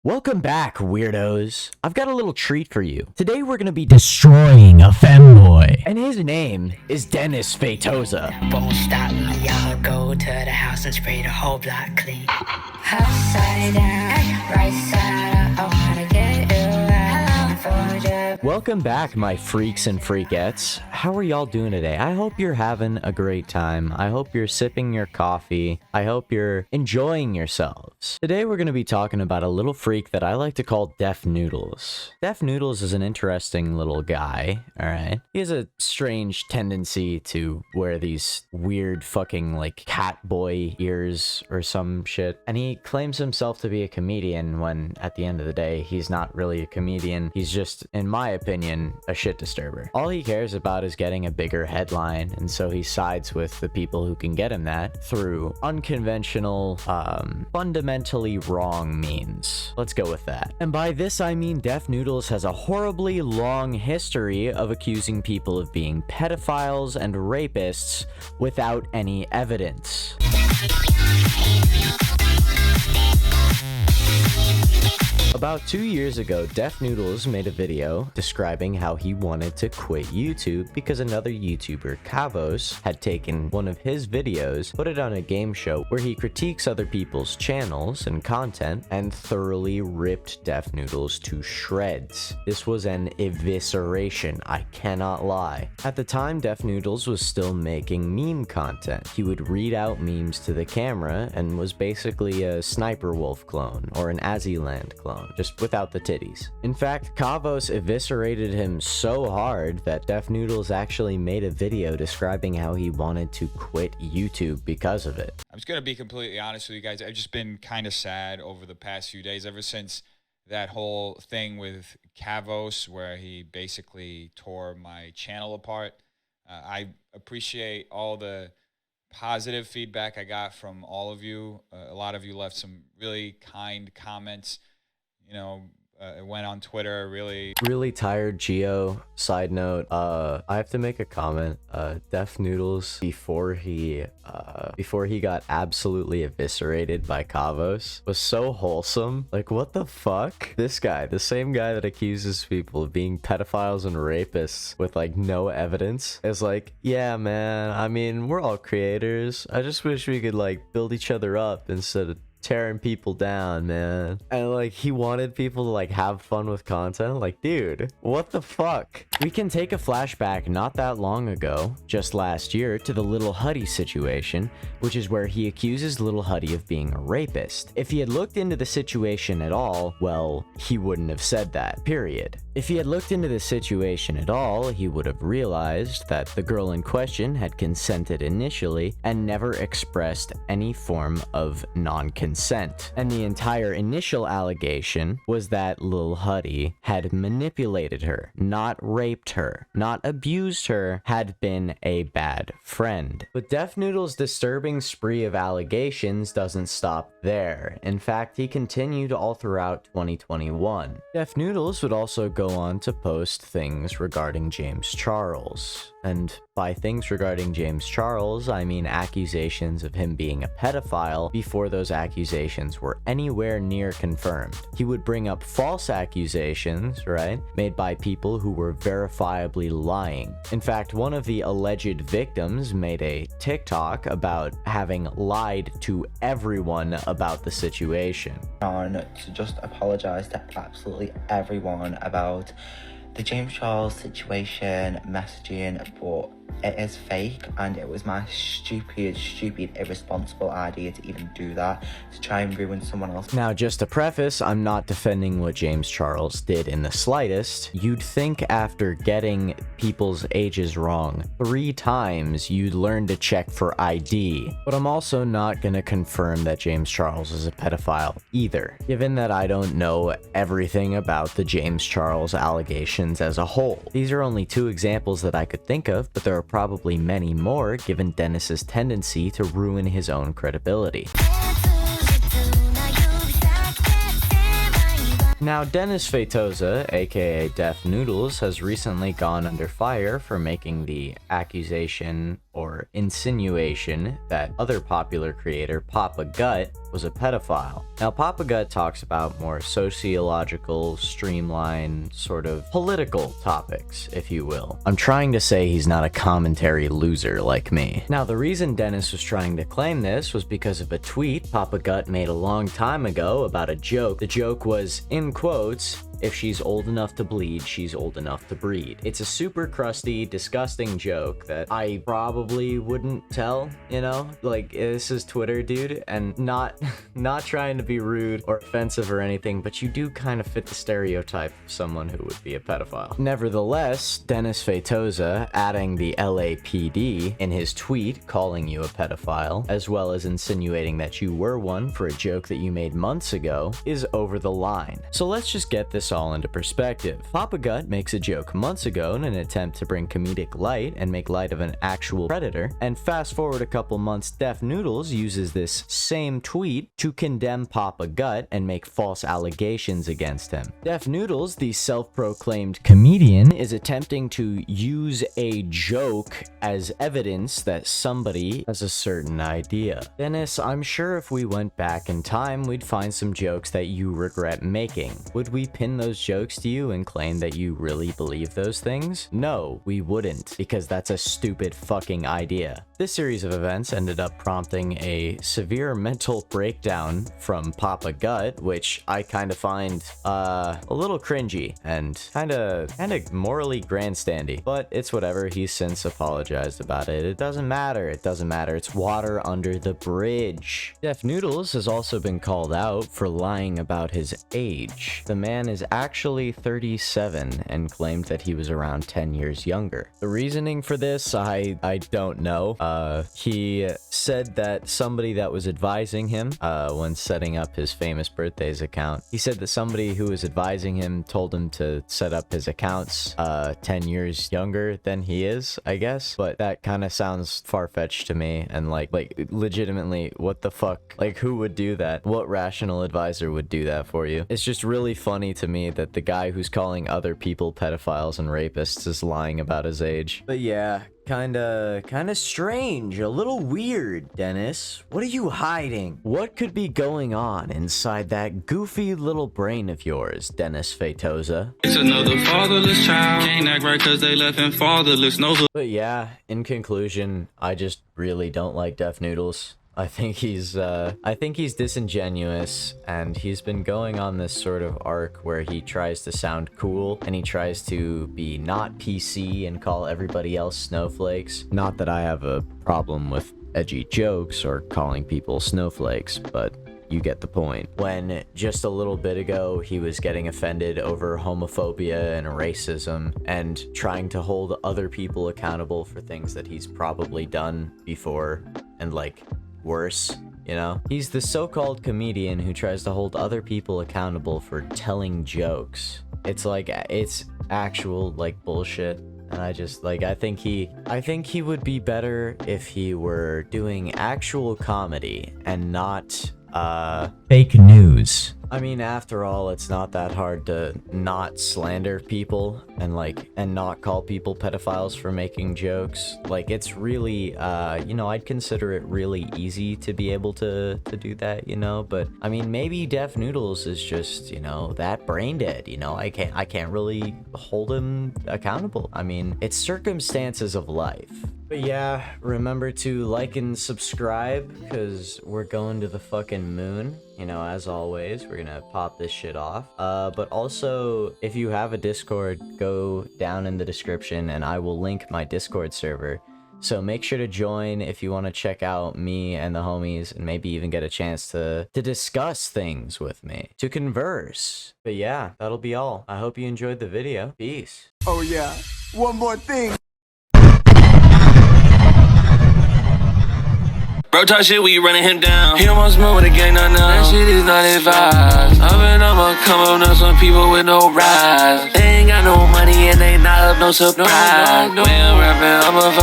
Welcome back, weirdos. I've got a little treat for you. Today we're gonna be destroying a femboy. And his name is Dennis Fatoza. Won't stop me, I'll go to the house and spray the whole block clean. Upside down, right side up, I wanna get you out for you. Welcome back, my freaks and freakettes. How are y'all doing today? I hope you're having a great time. I hope you're sipping your coffee. I hope you're enjoying yourselves. Today we're going to be talking about a little freak that I like to call Def Noodles. Def Noodles is an interesting little guy, alright? He has a strange tendency to wear these weird fucking like cat boy ears or some shit. And he claims himself to be a comedian when at the end of the day, he's not really a comedian. He's just, in my opinion, a shit disturber. All he cares about is getting a bigger headline, and so he sides with the people who can get him that through unconventional, fundamentally wrong means. Let's go with that. And by this I mean Def Noodles has a horribly long history of accusing people of being pedophiles and rapists without any evidence. About 2 years ago, Def Noodles made a video describing how he wanted to quit YouTube because another YouTuber, Kavos, had taken one of his videos, put it on a game show where he critiques other people's channels and content, and thoroughly ripped Def Noodles to shreds. This was an evisceration, I cannot lie. At the time, Def Noodles was still making meme content. He would read out memes to the camera and was basically a Sniper Wolf clone or an Azzyland clone, just without the titties. In fact, Kavos eviscerated him so hard that Def Noodles actually made a video describing how he wanted to quit YouTube because of it. I'm just going to be completely honest with you guys. I've just been kind of sad over the past few days, ever since that whole thing with Kavos, where he basically tore my channel apart. I appreciate all the positive feedback I got from all of you. A lot of you left some really kind comments. You know, it went on Twitter, really tired Geo. Side note, I have to make a comment. Def Noodles, before he got absolutely eviscerated by Kavos, was so wholesome. Like, what the fuck? This guy, the same guy that accuses people of being pedophiles and rapists with like no evidence, is like, yeah, man, I mean, we're all creators. I just wish we could like build each other up instead of tearing people down, man. And like, he wanted people to like have fun with content. Like, dude, what the fuck? We can take a flashback not that long ago, just last year, to the Little Huddy situation, which is where he accuses Little Huddy of being a rapist. If he had looked into the situation at all, well, he wouldn't have said that, period. If he had looked into the situation at all, he would have realized that the girl in question had consented initially and never expressed any form of non-consent. And the entire initial allegation was that Lil Huddy had manipulated her, not raped her, not abused her, had been a bad friend. But Def Noodles' disturbing spree of allegations doesn't stop there. In fact, he continued all throughout 2021. Def Noodles would also go on to post things regarding James Charles. And by things regarding James Charles, I mean accusations of him being a pedophile before those accusations were anywhere near confirmed. He would bring up false accusations, right, made by people who were verifiably lying. In fact, one of the alleged victims made a TikTok about having lied to everyone about the situation. To just apologize to absolutely everyone about the James Charles situation, messaging, but it is fake, and it was my stupid, irresponsible idea to even do that, to try and ruin someone else. Now, just to preface, I'm not defending what James Charles did in the slightest. You'd think after getting people's ages wrong 3 times, you'd learn to check for ID. But I'm also not gonna confirm that James Charles is a pedophile either, given that I don't know everything about the James Charles allegations as a whole. These are only 2 examples that I could think of, but there are probably many more given Dennis's tendency to ruin his own credibility. Now, Dennis Fatoza, aka Def Noodles, has recently gone under fire for making the accusation or insinuation that other popular creator Papa Gut was a pedophile. Now, Papa Gut talks about more sociological, streamlined, sort of political topics, if you will. I'm trying to say he's not a commentary loser like me. Now, the reason Dennis was trying to claim this was because of a tweet Papa Gut made a long time ago about a joke. The joke was, in quotes, "If she's old enough to bleed, she's old enough to breed." It's a super crusty, disgusting joke that I probably wouldn't tell, you know? Like, this is Twitter, dude, and not trying to be rude or offensive or anything, but you do kind of fit the stereotype of someone who would be a pedophile. Nevertheless, Dennis Feitosa adding the LAPD in his tweet calling you a pedophile, as well as insinuating that you were one for a joke that you made months ago, is over the line. So let's just get this all into perspective. Papa Gut makes a joke months ago in an attempt to bring comedic light and make light of an actual predator, and fast forward a couple months, Def Noodles uses this same tweet to condemn Papa Gut and make false allegations against him. Def Noodles, the self-proclaimed comedian, is attempting to use a joke as evidence that somebody has a certain idea. Dennis, I'm sure if we went back in time, we'd find some jokes that you regret making. Would we pin those jokes to you and claim that you really believe those things? No, we wouldn't, because that's a stupid fucking idea. This series of events ended up prompting a severe mental breakdown from Papa Gut, which I kind of find a little cringy and kind of morally grandstandy, but it's whatever. He's since apologized about it. It doesn't matter. It doesn't matter. It's water under the bridge. Def Noodles has also been called out for lying about his age. The man is actually 37 and claimed that he was around 10 years younger. The reasoning for this, I don't know. He said that somebody that was advising him when setting up his famous birthdays account, he said that somebody who was advising him told him to set up his accounts 10 years younger than he is, I guess. But that kind of sounds far-fetched to me, and like legitimately, what the fuck? Like, who would do that? What rational advisor would do that for you? It's just really funny to me that the guy who's calling other people pedophiles and rapists is lying about his age. But yeah, kinda strange, a little weird, Dennis. What are you hiding? What could be going on inside that goofy little brain of yours, Dennis Feitosa? It's another fatherless child. Can't act right cause they left him fatherless. No. But yeah, in conclusion, I just really don't like Def Noodles. I think he's disingenuous, and he's been going on this sort of arc where he tries to sound cool and he tries to be not PC and call everybody else snowflakes. Not that I have a problem with edgy jokes or calling people snowflakes, but you get the point. When just a little bit ago he was getting offended over homophobia and racism and trying to hold other people accountable for things that he's probably done before and like worse, you know? He's the so-called comedian who tries to hold other people accountable for telling jokes. It's like, it's actual like bullshit. And I just like, I think he would be better if he were doing actual comedy and not fake news. I mean, after all, it's not that hard to not slander people and not call people pedophiles for making jokes. Like, it's really, you know, I'd consider it really easy to be able to do that, you know? But I mean, maybe Def Noodles is just, you know, that brain dead, you know? I can't really hold him accountable. I mean, it's circumstances of life. But yeah, remember to like and subscribe, because we're going to the fucking moon. You know, as always, we're gonna pop this shit off. But also, if you have a Discord, go down in the description and I will link my Discord server. So make sure to join if you want to check out me and the homies and maybe even get a chance to discuss things with me, to converse. But yeah, that'll be all. I hope you enjoyed the video. Peace. Oh yeah, one more thing. Bro, talk shit, we running him down. He almost moved with a gang, now. That shit is not advised. I'ma come up now, some people with no rise. They ain't got no money and they not up no surprise. When I'm rapping, I'm a